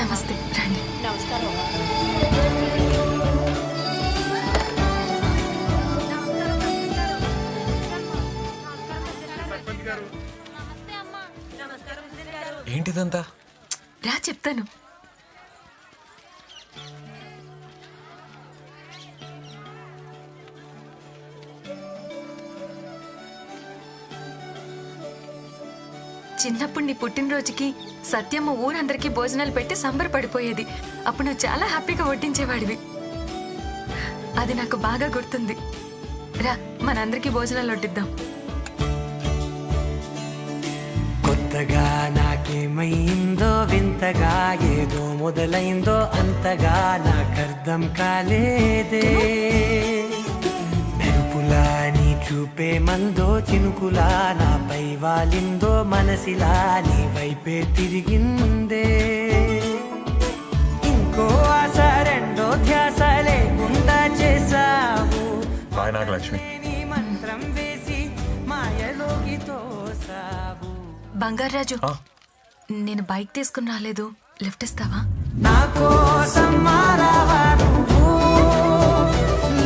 నమస్తే రండి. నమస్కారం. ఏంటిదంతా? రా చెప్తాను. చిన్నప్పుడు నీ పుట్టినరోజుకి సత్యమ్మ ఊరందరికీ భోజనాలు పెట్టి సంబరపడిపోయేది. అప్పుడు నువ్వు చాలా హ్యాపీగా వడ్డించేవాడివి. అది నాకు బాగా గుర్తుంది. రా మనందరికీ భోజనాలు వడ్డిద్దాం. కొత్తగా నాకేమైందో వింతగా ఏదో మొదలైందో అంతగా నాకర్థం కాలేదే. మెరుపులా నీ చూపే మందో చినుకులా నాపై వాలిందో మనసిలా నీ వైపే తిరిగిందే. ఇంకో ఆశ రెండో ధ్యాస లేకుండా చేసావు. బాయ్ నాగలక్ష్మి. నీ మంత్రం వేసి మాయలోకి తోసావు. బంగారాజు, నేను బైక్ తీసుకుని రాలేదు, లిఫ్ట్ ఇస్తావా? నా కోసం మారావా నువ్వు,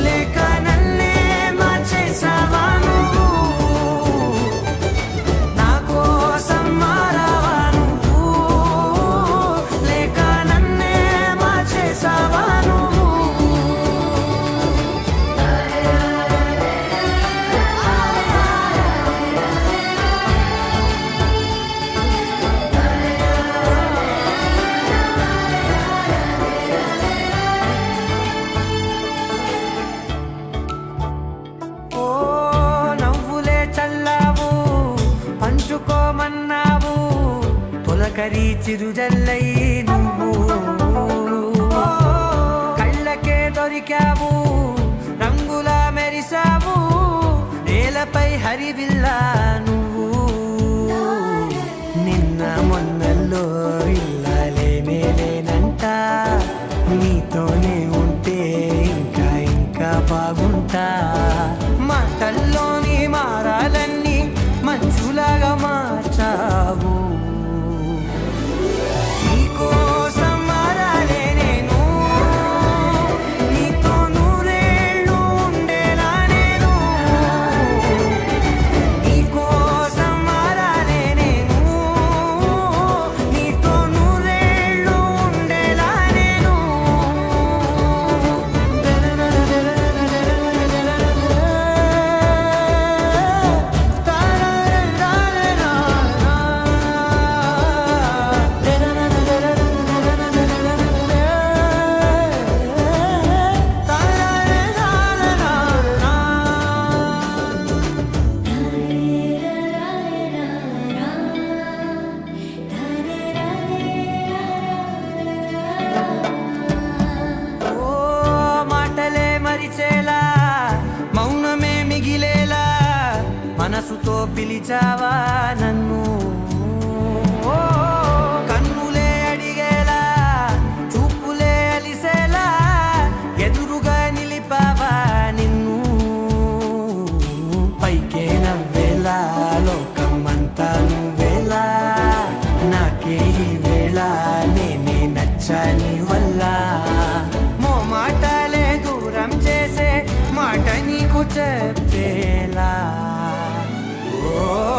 లేక నన్నే మార్చేసావా నువ్వు. నా కోసం మారావా నువ్వు, లేక నన్నే మార్చేసావా నువ్వు. పంచుకోమన్నావు తొలకరి చిరుజల్లై నువ్వు. కళ్ళకే దొరికావు రంగులా మెరిసావు నేలపై హరివిల్లా నువ్వు. నిన్న మొన్నల్లో ఇల్లాలేనే లేనంట నీతోనే ఉంటే ఇంకా ఇంకా బాగుంటా. మాటల్లోని మారాలన్నీ మంచులాగా మార్చావు. నీకోసం మారాలే నేను, నీతో నూరేళ్ళు ఉండేలా నేను. నీకోసం మారాలే నేను, నీతో నూరేళ్ళు ఉండేలా నేను. మౌనమే మిగిలేలా మనసుతో పిలిచావా నన్ను. కన్నులే అడిగేలా చూపులే అలిసేలా ఎదురుగా నిలిపావా నిన్ను. పైకే నవ్వేలా లోకమంతా నువ్వేలా నాకే ఈ వేళ నేనే నచ్చని వల్ల. మాటలే దూరం చేసే మాట నీకు చెప్పేలా. ఓ